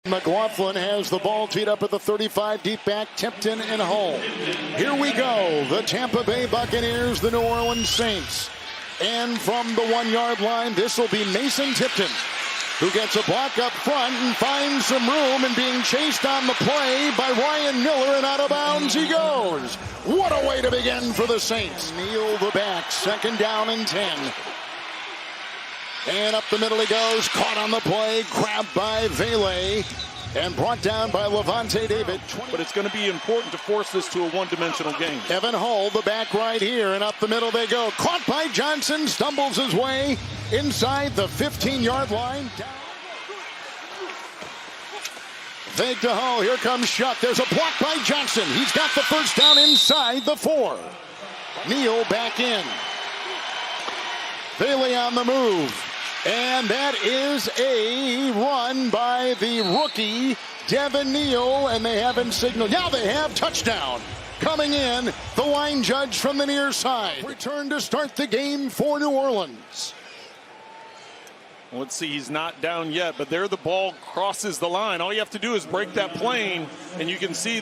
McLaughlin has the ball teed up at the 35, deep back, Tipton and Hull. Here we go, the Tampa Bay Buccaneers, the New Orleans Saints. And from the 1-yard line, this will be Mason Tipton, who gets a block up front and finds some room, and being chased on the play by Ryan Miller, and out of bounds he goes. What a way to begin for the Saints. Neal the back, 2nd down and 10. And up the middle he goes, caught on the play, grabbed by Vele, and brought down by Levante David. But it's going to be important to force this to a one-dimensional game. Evan Hull, the back right here, and up the middle they go. Caught by Johnson, stumbles his way inside the 15-yard line. Fake to Hull, here comes Shuck. There's a block by Johnson. He's got the first down inside the 4. Neal back in. Vele on the move. And that is a run by the rookie, Devin Neal, and they haven't signaled. Now they have touchdown. Coming in, the line judge from the near side. Return to start the game for New Orleans. Let's see, he's not down yet, but there the ball crosses the line. All you have to do is break that plane, and you can see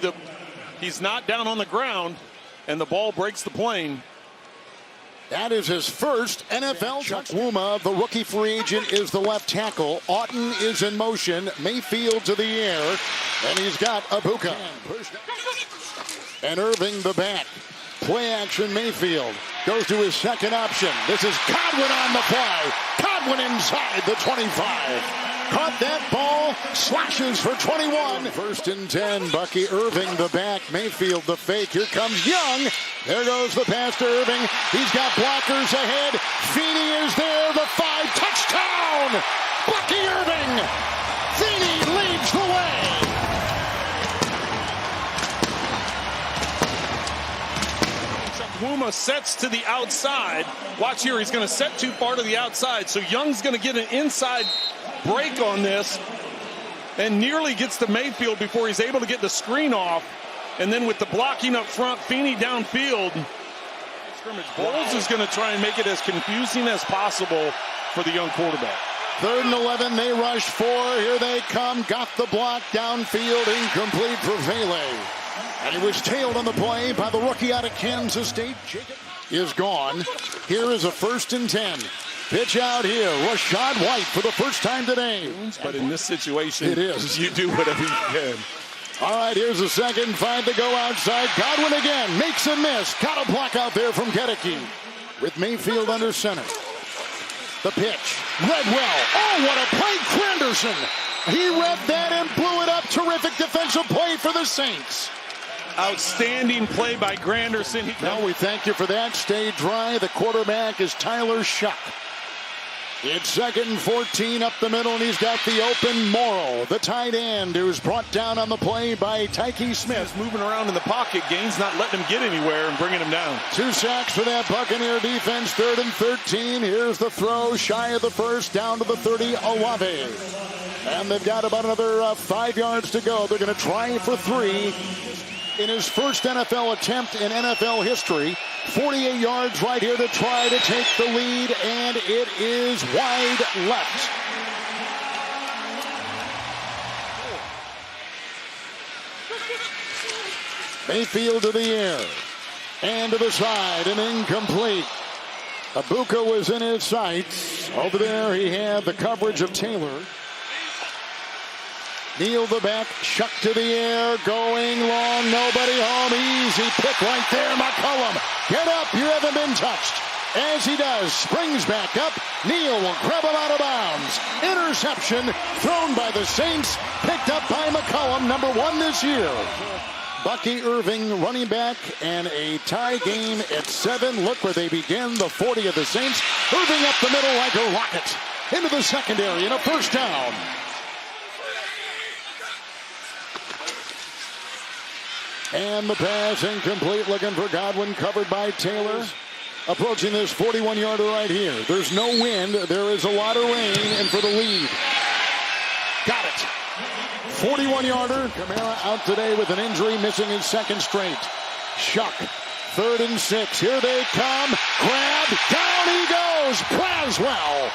he's not down on the ground, and the ball breaks the plane. That is his first NFL. Chuck Wuma, the rookie free agent, is the left tackle. Auten is in motion. Mayfield to the air. And he's got Abuka. And Irving the back. Play action Mayfield. Goes to his second option. This is Godwin on the play. Godwin inside the 25. Caught that ball, slashes for 21. 1st and 10, Bucky. Irving the back, Mayfield the fake. Here comes Young. There goes the pass to Irving. He's got blockers ahead. Feeney is there, the 5, touchdown! Bucky Irving! Feeney leads the way! Wuma sets to the outside. Watch here, he's going to set too far to the outside, so Young's going to get an inside break on this and nearly gets to Mayfield before he's able to get the screen off. And then with the blocking up front, Feeney downfield. Scrimmage. Bowles is going to try and make it as confusing as possible for the young quarterback. 3rd and 11, they rush 4. Here they come. Got the block downfield, incomplete for Vele. And he was tailed on the play by the rookie out of Kansas State. Jacob is gone. Here is a 1st and 10. Pitch out here. Rashad White for the first time today. But in this situation, it is. You do whatever you can. All right, here's a 2nd and 5 to go outside. Godwin again makes a miss. Got a block out there from Gedeke with Mayfield under center. The pitch. Redwell. Oh, what a play, Granderson. He read that and blew it up. Terrific defensive play for the Saints. Outstanding play by Granderson. Well, we thank you for that. Stay dry. The quarterback is Tyler Shuck. It's 2nd and 14 up the middle, and he's got the open Morrow, the tight end, who's brought down on the play by Tyke Smith. He's moving around in the pocket. Gaines not letting him get anywhere and bringing him down. 2 sacks for that Buccaneer defense. 3rd and 13. Here's the throw, shy of the 1st, down to the 30, Olave. And they've got about another 5 yards to go. They're going to try for 3. In his first NFL attempt in NFL history. 48 yards right here to try to take the lead, and it is wide left. Mayfield to the air and to the side, and incomplete. Abuka was in his sights. Over there he had the coverage of Taylor. Neal the back, Shuck to the air, going long, nobody home, easy pick right there, McCollum. Get up, you haven't been touched. As he does, springs back up, Neal will grab him out of bounds. Interception thrown by the Saints, picked up by McCollum, number 1 this year. Bucky Irving running back, and a tie game at 7. Look where they begin, the 40 of the Saints. Irving up the middle like a rocket. Into the secondary and a 1st down. And the pass incomplete, looking for Godwin, covered by Taylor. Approaching this 41-yarder right here. There's no wind, there is a lot of rain, and for the lead. Got it. 41-yarder. Kamara out today with an injury, missing his 2nd straight. Shuck, 3rd and 6. Here they come. Grab, down he goes. Braswell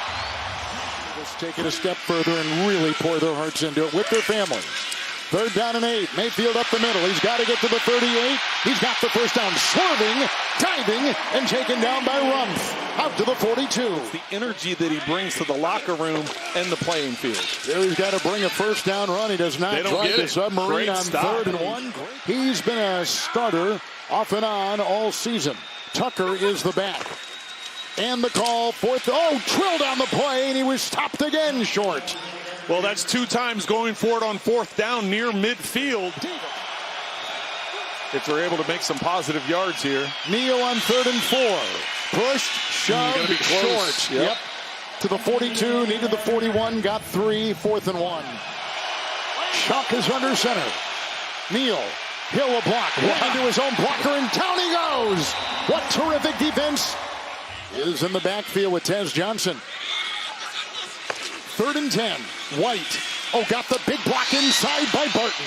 Let's take it a step further and really pour their hearts into it with their family. 3rd down and 8. Mayfield up the middle. He's got to get to the 38. He's got the first down. Swerving, diving, and taken down by Rumpf. Out to the 42. The energy that he brings to the locker room and the playing field. Here he's got to bring a first down run. He does not drive the submarine Great on stop. 3rd and 1. He's been a starter off and on all season. Tucker is the back. And the call, 4th. Oh, trilled on the play, and he was stopped again short. Well, that's 2 times going for it on 4th down near midfield. If they're able to make some positive yards here. Neal on 3rd and 4. Pushed, shoved, short. Yep. To the 42, needed the 41, got 3, 4th and 1. Shuck is under center. Neal, Hill a block, walking to his own blocker, and down he goes. What terrific defense is in the backfield with Tez Johnson. 3rd and 10. White. Oh, got the big block inside by Barton.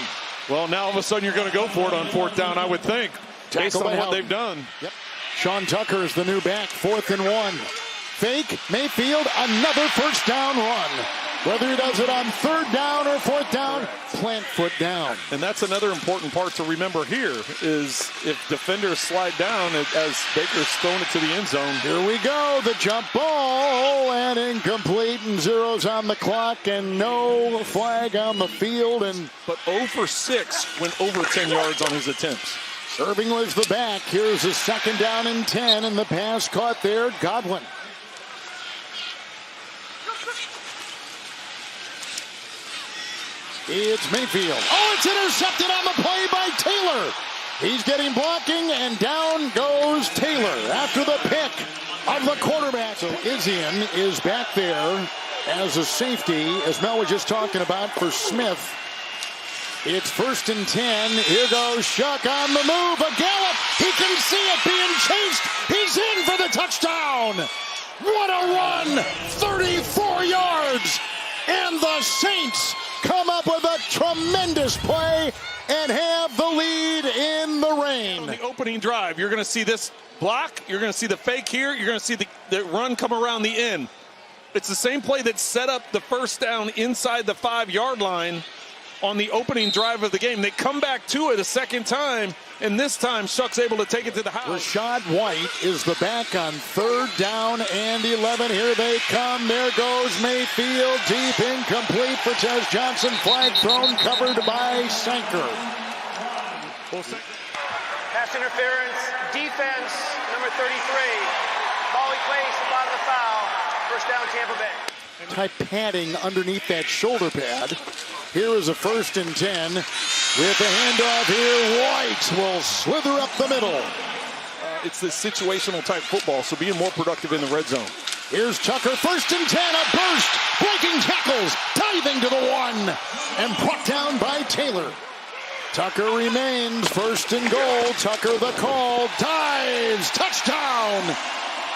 Well, now all of a sudden you're going to go for it on 4th down, I would think, based on what they've done. Yep. Sean Tucker is the new back, 4th and 1. Fake, Mayfield, another first down run. Whether he does it on 3rd down or 4th down, plant foot down. And that's another important part to remember here is if defenders slide down as Baker's thrown it to the end zone. Here we go, the jump ball, and incomplete, and zeros on the clock, and no flag on the field. But 0 for 6 went over 10 yards on his attempts. Irving was the back. Here's a 2nd down and 10, and the pass caught there, Godwin. It's Mayfield. Oh, it's intercepted on the play by Taylor. He's getting blocking, and down goes Taylor after the pick of the quarterback. So Izian is back there as a safety, as Mel was just talking about, for Smith. It's 1st and 10. Here goes Shuck on the move. A gallop. He can see it being chased. He's in for the touchdown. What a run. 34 yards. And the Saints come up with a tremendous play and have the lead in the rain. On the opening drive, you're going to see this block. You're going to see the fake here. You're going to see the run come around the end. It's the same play that set up the first down inside the 5-yard line on the opening drive of the game. They come back to it a second time, and this time Shuck's able to take it to the house. Rashad White is the back on 3rd down and 11. Here they come. There goes Mayfield. Deep, incomplete for Tez Johnson. Flag thrown, covered by Sanker. Pass interference, defense, number 33. Ball place, the bottom of the foul. First down, Tampa Bay. Type padding underneath that shoulder pad. Here is a 1st and 10. With the handoff here, White will slither up the middle. It's this situational type football, so being more productive in the red zone. Here's Tucker, 1st and 10, a burst, breaking tackles, diving to the 1, and brought down by Taylor. Tucker remains, 1st and goal. Tucker the call, dives, touchdown,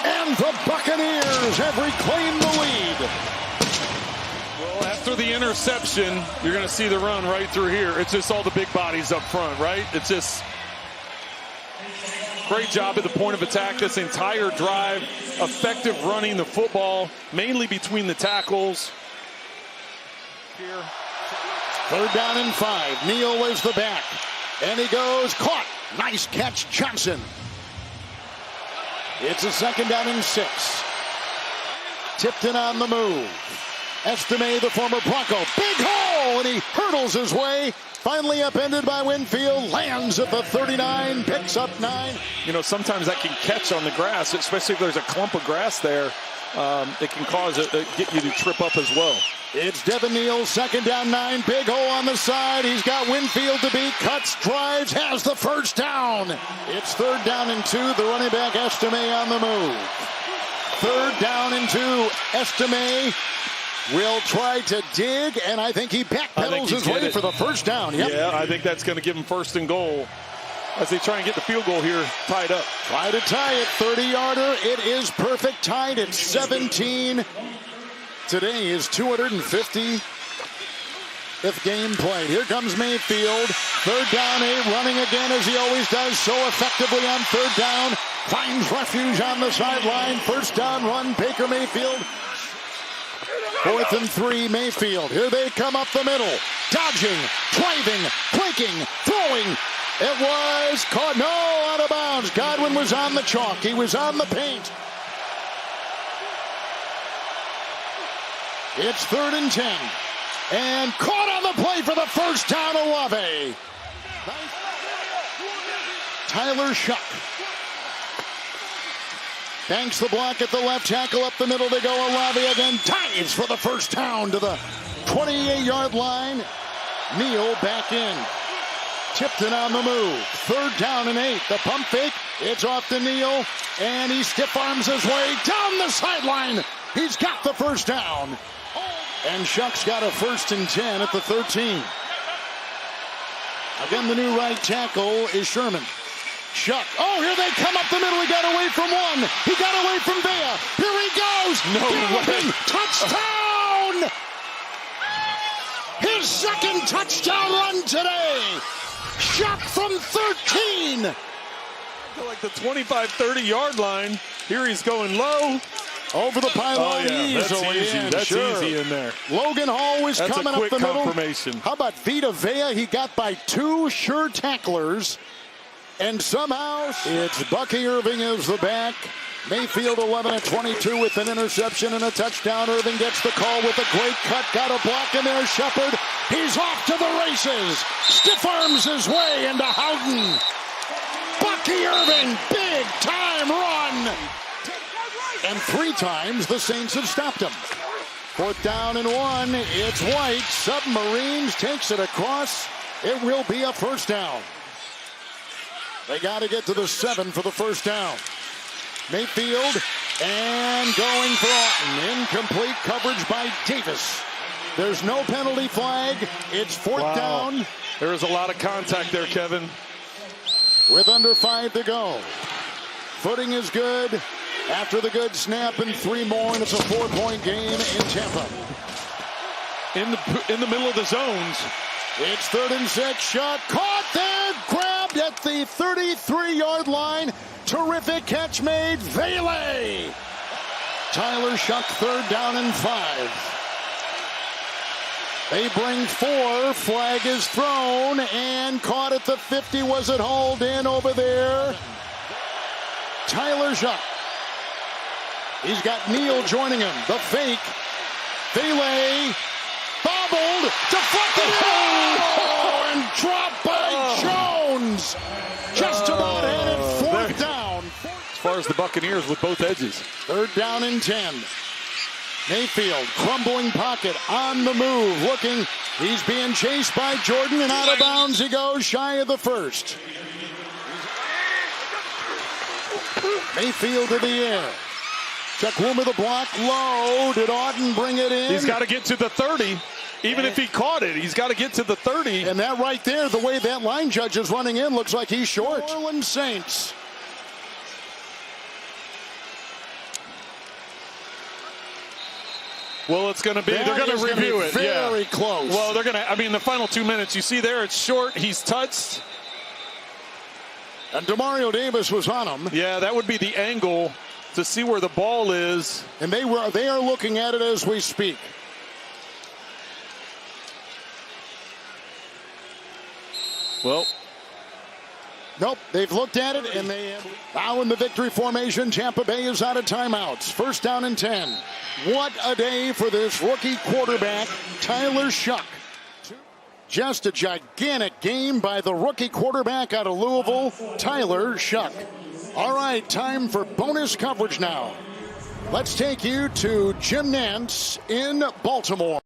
and the Buccaneers have reclaimed the lead. Well, after the interception, you're going to see the run right through here. It's just all the big bodies up front, right? It's just great job at the point of attack this entire drive. Effective running the football, mainly between the tackles. Here. 3rd down and 5. Neal was the back. And he goes, caught. Nice catch, Johnson. It's a 2nd down and 6. Tipton on the move. Estime, the former Bronco, big hole, and he hurdles his way. Finally upended by Winfield, lands at the 39, picks up 9. You know, sometimes that can catch on the grass, especially if there's a clump of grass there. It can cause get you to trip up as well. It's Devin Neal, 2nd down 9, big hole on the side. He's got Winfield to beat, cuts, drives, has the first down. It's 3rd down and 2, the running back Estime on the move. 3rd down and 2, Estime will try to dig, and I think he backpedals his way for the first down. Yep. Yeah, I think that's going to give him 1st and goal as they try and get the field goal here tied up. Try to tie it, 30-yarder. It is perfect, tied at 17. Today is 250th game played. Here comes Mayfield. 3rd down, 8, running again as he always does so effectively on 3rd down. Finds refuge on the sideline. 1st down run, Baker Mayfield. 4th and 3, Mayfield. Here they come up the middle. Dodging, driving, breaking, throwing. It was caught. No, out of bounds. Godwin was on the chalk. He was on the paint. It's 3rd and 10. And caught on the play for the first down, Olave. Tyler Shuck. Banks the block at the left tackle. Up the middle they go. Olave again. Dives for the first down to the 28-yard line. Neal back in. Tipton on the move. 3rd down and 8. The pump fake. It's off to Neal. And he stiff arms his way down the sideline. He's got the first down. And Shuck's got a 1st and 10 at the 13. Again, the new right tackle is Sherman. Shuck. Oh, here they come up the middle. He got away from one. He got away from Vea. Here he goes. No way. Touchdown! His 2nd touchdown run today. Shuck from 13. Like the 25-30-yard line. Here he's going low. Over the pylon, easily that's easy. in. That's sure. easy in there. Logan Hall was That's coming a quick up the middle. confirmation. How about Vita Vea? He got by 2 sure tacklers. And somehow it's Bucky Irving as the back. Mayfield 11 of 22 with an interception and a touchdown. Irving gets the call with a great cut. Got a block in there. Shepard. He's off to the races. Stiff arms his way into Houghton. Bucky Irving, big time run. And 3 times the Saints have stopped him. 4th down and 1. It's White. Submarines takes it across. It will be a first down. They got to get to the 7 for the first down. Mayfield and going for Aughton. Incomplete coverage by Davis. There's no penalty flag. It's 4th down. There was a lot of contact there, Kevin. With under 5 to go. Footing is good. After the good snap and 3 more, and it's a 4-point game in Tampa. In the middle of the zones. It's 3rd and 6. Shot caught there. Grabbed at the 33-yard line. Terrific catch made. Vele. Tyler Shuck, 3rd down and 5. They bring 4. Flag is thrown and caught at the 50. Was it hauled in over there? Tyler Shuck. He's got Neal joining him. The fake. Vele. Bobbled. Deflected. Oh, and dropped by Jones. Just about had it. 4th down. As far as the Buccaneers with both edges. 3rd down and 10. Mayfield, crumbling pocket, on the move, looking. He's being chased by Jordan, and out of bounds he goes, shy of the 1st. Mayfield to the air. Chukwuma the block low. Did Aughton bring it in? He's got to get to the 30. Even if he caught it, he's got to get to the 30. And that right there, the way that line judge is running in, looks like he's short. New Orleans Saints. Well, it's going to be, they're going to review it. Very close. Well, they're going to, I mean, the final 2 minutes, you see there, it's short. He's touched. And Demario Davis was on him. Yeah, that would be the angle to see where the ball is. And they are looking at it as we speak. Well, nope, they've looked at it, and they now in the victory formation. Tampa Bay is out of timeouts. 1st down and 10. What a day for this rookie quarterback, Tyler Shuck. Just a gigantic game by the rookie quarterback out of Louisville, Tyler Shuck. All right, time for bonus coverage now. Let's take you to Jim Nantz in Baltimore.